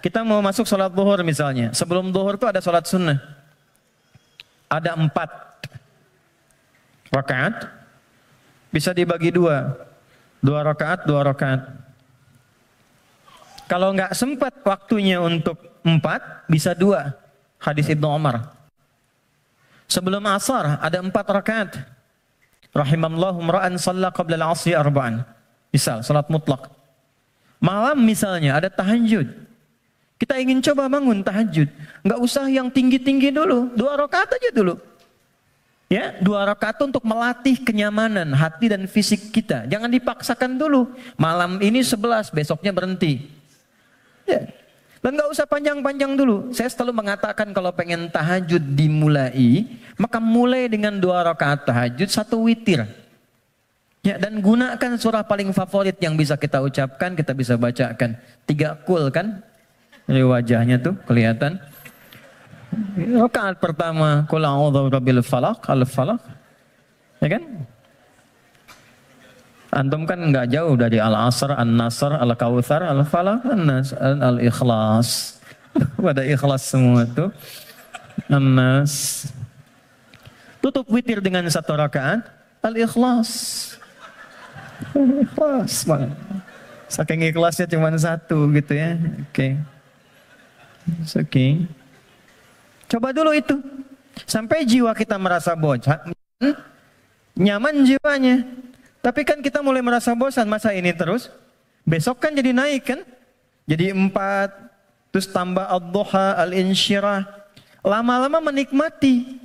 kita mau masuk sholat zuhur misalnya. Sebelum zuhur itu ada sholat sunnah. Ada 4 rakaat. Bisa dibagi 2 rakaat, 2 rakaat. Kalau nggak sempat waktunya untuk 4, bisa 2. Hadis Ibnu Umar. Sebelum asar ada 4 rakaat. Rahimallahu imra'an shalla qabla al-'asri arba'an. Misal salat mutlak. Malam misalnya ada tahajud. Kita ingin coba bangun tahajud. Nggak usah yang tinggi-tinggi dulu. 2 rakaat aja dulu. Ya, 2 rakaat untuk melatih kenyamanan hati dan fisik kita. Jangan dipaksakan dulu. Malam ini 11, besoknya berhenti. Ya. Dan nggak usah panjang-panjang dulu. Saya selalu mengatakan kalau pengen tahajud dimulai, maka mulai dengan 2 rakaat tahajud, 1 witir. Ya, dan gunakan surah paling favorit yang bisa kita ucapkan, kita bisa bacakan. 3 kul kan? Dari wajahnya tuh kelihatan. Rakaat pertama, qul a'udzu birabbil falaq, al-falaq. Ya kan? Antum kan nggak jauh dari Al-Asr, An-Nasr, Al-Kautsar, Al-Falaq, An-Nas, Al-Ikhlas. Pada ikhlas semua tuh. An-Nas. Tutup witir dengan 1 rakaat, Al-Ikhlas. Ikhlas. Saking ikhlasnya cuma 1 gitu ya. Oke. Oke. Coba dulu itu. Sampai jiwa kita merasa bosan, nyaman jiwanya. Tapi kan kita mulai merasa bosan, masa ini terus? Besok kan jadi naik kan? Jadi 4, terus tambah ad-duha, al-insyirah. Lama-lama menikmati.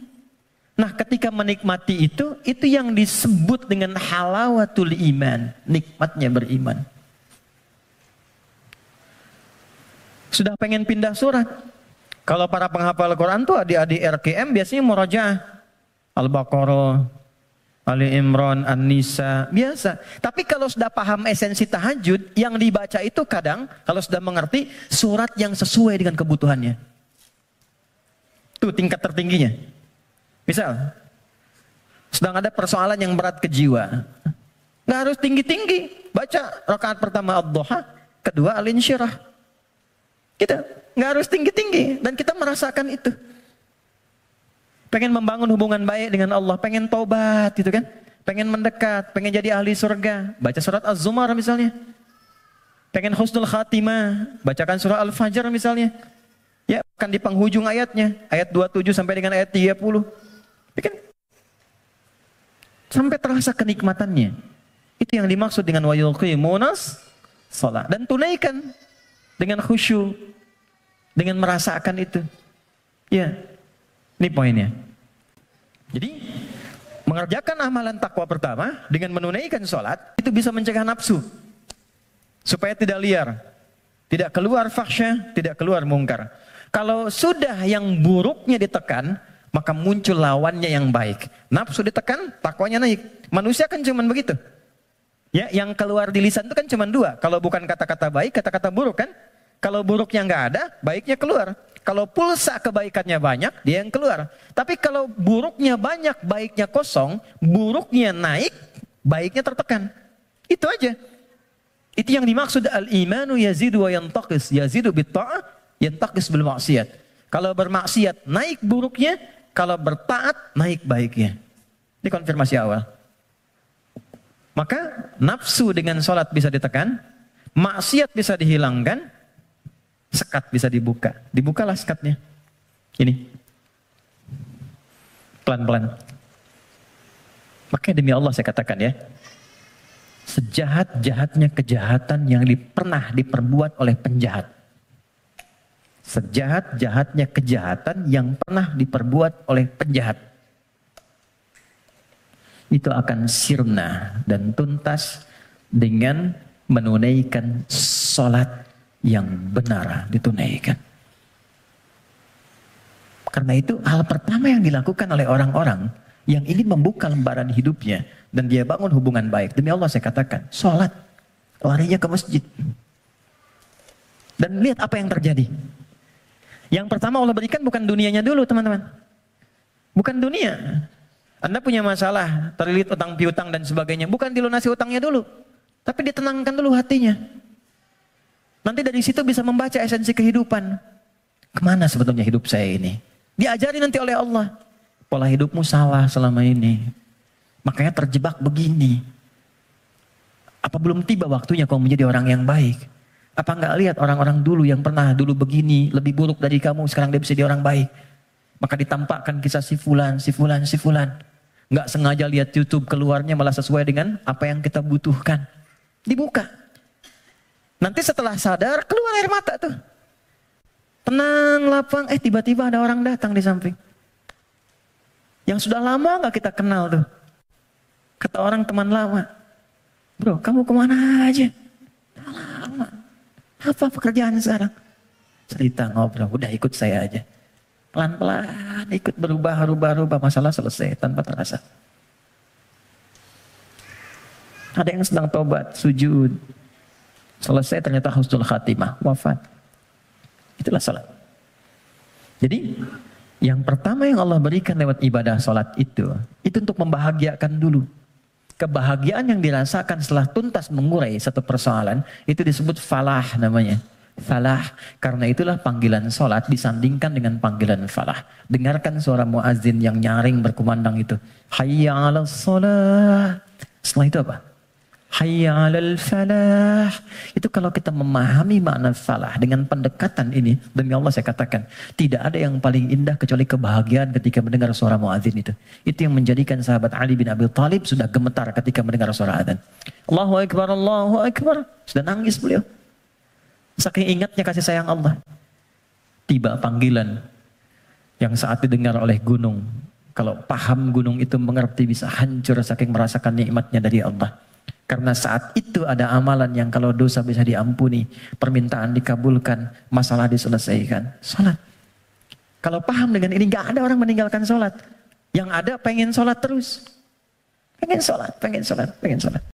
Nah, ketika menikmati itu yang disebut dengan halawatul iman, nikmatnya beriman. Sudah pengen pindah surat. Kalau para penghafal Quran tuh adik-adik RKM biasanya murajaah. Al-Baqarah, Ali Imran, An-Nisa, biasa. Tapi kalau sudah paham esensi tahajud, yang dibaca itu kadang, kalau sudah mengerti, surat yang sesuai dengan kebutuhannya. Itu tingkat tertingginya. Misal, sedang ada persoalan yang berat ke jiwa. Nggak harus tinggi-tinggi. Baca rakaat pertama ad-duha, kedua al-insyirah. Kita nggak harus tinggi-tinggi. Dan kita merasakan itu. Pengen membangun hubungan baik dengan Allah, pengen taubat gitu kan, pengen mendekat, pengen jadi ahli surga, baca surat Az-Zumar misalnya. Pengen husnul khatimah, bacakan surah Al-Fajr misalnya. Ya, akan di penghujung ayatnya, ayat 27 sampai dengan ayat 30. Ya kan? Sampai terasa kenikmatannya. Itu yang dimaksud dengan wa yuqimunas shalah. Dan tunaikan dengan khusyuk, dengan merasakan itu. Ya. Ini poinnya. Jadi, mengerjakan amalan takwa pertama dengan menunaikan sholat, itu bisa mencegah nafsu. Supaya tidak liar. Tidak keluar fahsyah, tidak keluar mungkar. Kalau sudah yang buruknya ditekan, maka muncul lawannya yang baik. Nafsu ditekan, takwanya naik. Manusia kan cuma begitu. Ya, yang keluar di lisan itu kan cuma 2. Kalau bukan kata-kata baik, kata-kata buruk kan. Kalau buruknya nggak ada, baiknya keluar. Kalau pulsa kebaikannya banyak, dia yang keluar. Tapi kalau buruknya banyak, baiknya kosong, buruknya naik, baiknya tertekan. Itu aja. Itu yang dimaksud al-imanu yazidu wa yantaqis. Yazidu bitta'ah, yantaqis bil maksiat. Kalau bermaksiat, naik buruknya. Kalau bertaat, naik baiknya. Ini konfirmasi awal. Maka nafsu dengan sholat bisa ditekan, maksiat bisa dihilangkan, sekat bisa dibuka. Dibukalah sekatnya. Ini. Pelan-pelan. Makanya demi Allah saya katakan ya. Sejahat-jahatnya kejahatan yang pernah diperbuat oleh penjahat. Sejahat-jahatnya kejahatan yang pernah diperbuat oleh penjahat. Itu akan sirna dan tuntas dengan menunaikan sholat yang benar ditunaikan. Karena itu hal pertama yang dilakukan oleh orang-orang yang ingin membuka lembaran hidupnya dan dia bangun hubungan baik. Demi Allah saya katakan, sholat. Larinya ke masjid. Dan lihat apa yang terjadi. Yang pertama Allah berikan bukan dunianya dulu teman-teman. Bukan dunia. Anda punya masalah, terlilit utang piutang dan sebagainya. Bukan dilunasi utangnya dulu. Tapi ditenangkan dulu hatinya. Nanti dari situ bisa membaca esensi kehidupan. Kemana sebetulnya hidup saya ini? Diajari nanti oleh Allah. Pola hidupmu salah selama ini. Makanya terjebak begini. Apa belum tiba waktunya kau menjadi orang yang baik? Apa enggak lihat orang-orang dulu yang pernah dulu begini, lebih buruk dari kamu, sekarang dia bisa jadi orang baik. Maka ditampakkan kisah si fulan, si fulan, si fulan. Enggak sengaja lihat YouTube, keluarnya malah sesuai dengan apa yang kita butuhkan. Dibuka. Nanti setelah sadar, keluar air mata tuh. Tenang, lapang, tiba-tiba ada orang datang di samping. Yang sudah lama enggak kita kenal tuh. Kata orang teman lama, bro, kamu kemana aja? Lama. Apa pekerjaan sekarang? Cerita ngobrol, udah ikut saya aja. Pelan-pelan ikut berubah, masalah selesai tanpa terasa. Ada yang sedang tobat, sujud. Selesai ternyata husnul khatimah, wafat. Itulah salat. Jadi yang pertama yang Allah berikan lewat ibadah salat itu untuk membahagiakan dulu. Kebahagiaan yang dirasakan setelah tuntas mengurai satu persoalan itu disebut falah namanya. Falah, karena itulah panggilan salat disandingkan dengan panggilan falah. Dengarkan suara muazin yang nyaring berkumandang itu. Hayya 'alas shalah. Setelah itu apa? Hayya 'alal falah. Itu kalau kita memahami makna falah dengan pendekatan ini, demi Allah saya katakan, tidak ada yang paling indah kecuali kebahagiaan ketika mendengar suara muazin itu. Itu yang menjadikan sahabat Ali bin Abi Thalib sudah gemetar ketika mendengar suara adzan. Allahu Akbar, Allahu Akbar. Sudah nangis beliau. Saking ingatnya kasih sayang Allah. Tiba panggilan yang saat didengar oleh gunung. Kalau paham gunung itu mengerti bisa hancur saking merasakan nikmatnya dari Allah. Karena saat itu ada amalan yang kalau dosa bisa diampuni, permintaan dikabulkan, masalah diselesaikan. Salat. Kalau paham dengan ini, gak ada orang meninggalkan salat. Yang ada pengen salat terus. Pengen salat, pengen salat, pengen salat.